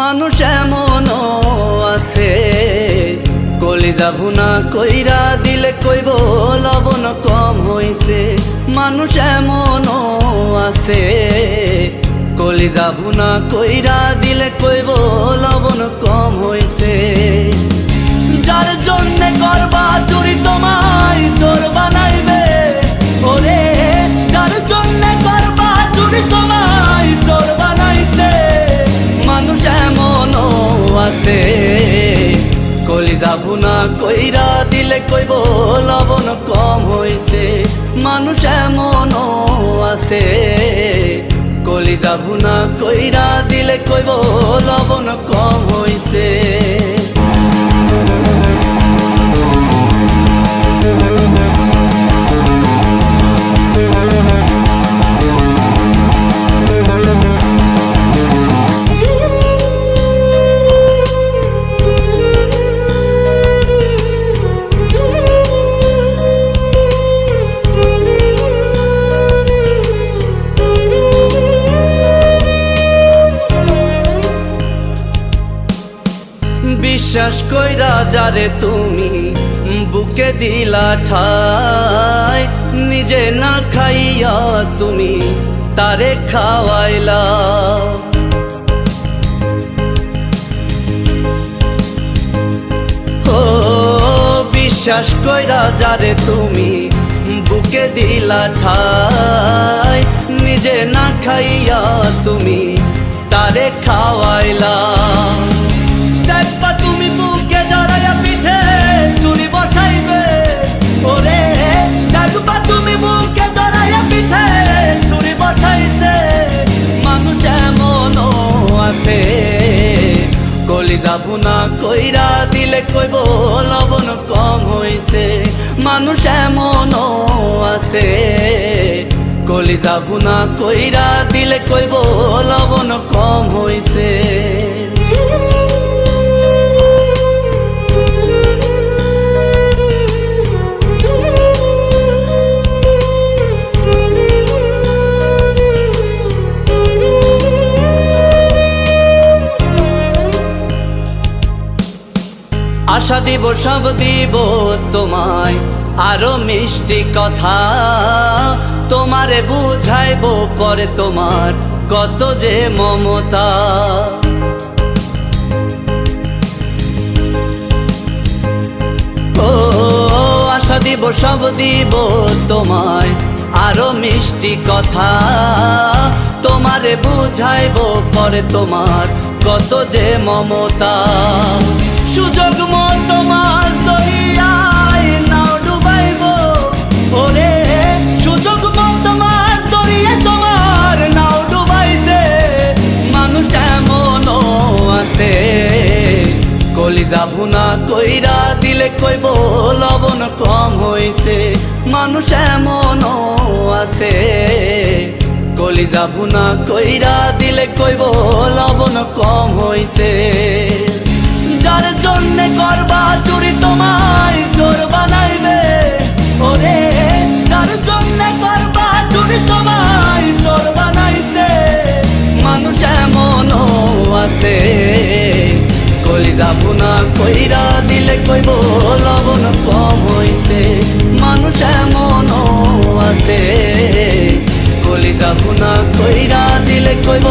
মানুষ এমনও আছে কলিজা ভুনা কইরা দিলে কইব লবণ কম হইছে। মানুষ এমনও আছে কলিজা ভুনা কইরা দিলে কইব লবণ কম হইছে। যার জন্যে করবা চুরি তোমায় চোর বানাইবে, ওরে যার জন্যে করবা চুরি তোমায় চোর বানাইছে। মানুষ এমনও আছে কলিজা ভুনা কইরা দিলে কইব লবণ কম হইছে। মানুষ এমনও আছে কলিজা ভুনা কইরা দিলে কইব লবণ কম হইছে। বিশ্বাস কইরা যারে তুমি বুকে দিলা ঠাই, নিজে না খাইয়া তুমি তারে খাওয়াইলা। ও বিশ্বাস কইরা যারে তুমি বুকে দিলা ঠাই, নিজে না খাইয়া তুমি তারে খাওয়াইলা। দেখবা তুমি বুকে জড়াইয়া পিঠে চুরি বসাইবে, ওরে দেখবা তুমি বুকে জড়াইয়া পিঠে চুরি বসাইছে। মানুষ এমনও আছে কলিজা ভুনা কইরা দিলে কইব লবণ কম হইছে। মানুষ এমনও আছে কলিজা ভুনা কইরা দিলে কইব লবণ কম হইছে। আশা দিব সব দিব তোমায় আরো মিষ্টি কথা, তোমারে বুঝাইব পরে তোমার কত যে মমতা। ও আশা দিব সব দিব তোমায় আরো মিষ্টি কথা, তোমারে বুঝাইব পরে তোমার কত যে মমতা। সুযোগ মতো মাছ দরিয়ায় নাও ডুবাইব, ওরে সুযোগ মতো মাছ দরিয়ায় তোমার নাও ডুবাইছে। মানুষ এমনও আছে কলিজা ভুনা কইরা দিলে কইব লবণ কম হইছে। মানুষ এমনও আছে কলিজা ভুনা কইরা দিলে কইব লবণ কম হইছে। যার জন্যে করবা চুরি তোমায় চোর বানাইবে, ওরে যার জন্যে করবা চুরি তোমায় চোর বানাইছে। মানুষ এমনও আছে কলিজা ভুনা কইরা দিলে কইব লবণ কম হইছে। মানুষ এমনও আছে কলিজা ভুনা কইরা দিলে কইব